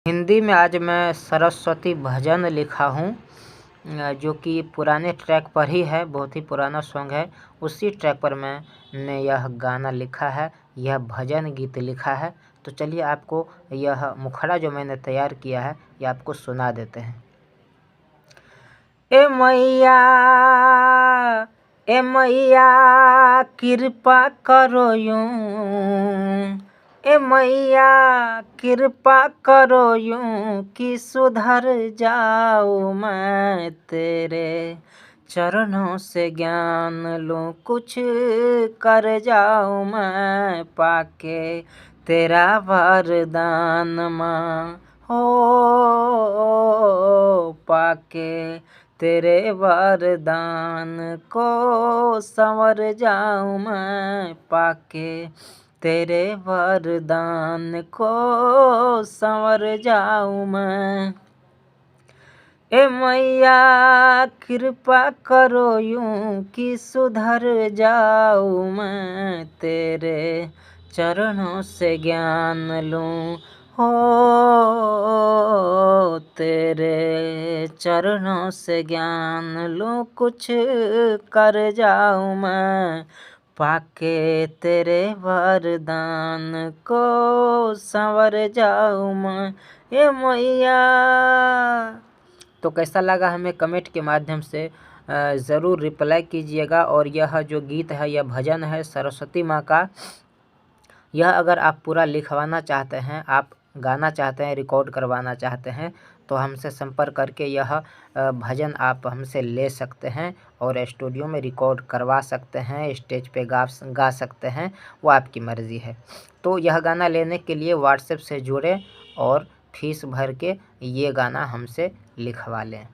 हिंदी में आज मैं सरस्वती भजन लिखा हूँ, जो कि पुराने ट्रैक पर ही है, बहुत ही पुराना सॉन्ग है। उसी ट्रैक पर मैंने यह गाना लिखा है, यह भजन गीत लिखा है। तो चलिए आपको यह मुखड़ा जो मैंने तैयार किया है यह आपको सुना देते हैं। ए मैया, ए मैया कृपा करो यूं, ए मैया कृपा करो यूं कि सुधर जाऊं मैं, तेरे चरणों से ज्ञान लूं कुछ कर जाऊं मैं, पाके तेरा वरदान मां हो, पाके तेरे वरदान को संवर जाऊं मैं, पाके तेरे वरदान को संवर जाऊं मैं। ए मैया कृपा करो यूं कि सुधर जाऊं मैं, तेरे चरणों से ज्ञान लूं हो, तेरे चरणों से ज्ञान लूं कुछ कर जाऊं मैं, पाके तेरे वरदान को संवर जाऊं मैं, ए मैया। तो कैसा लगा हमें कमेंट के माध्यम से ज़रूर रिप्लाई कीजिएगा। और यह जो गीत है यह भजन है सरस्वती माँ का। यह अगर आप पूरा लिखवाना चाहते हैं, आप गाना चाहते हैं, रिकॉर्ड करवाना चाहते हैं, तो हमसे संपर्क करके यह भजन आप हमसे ले सकते हैं और स्टूडियो में रिकॉर्ड करवा सकते हैं, स्टेज पे गा सकते हैं, वो आपकी मर्ज़ी है। तो यह गाना लेने के लिए व्हाट्सएप से जुड़ें और फीस भर के ये गाना हमसे लिखवा लें।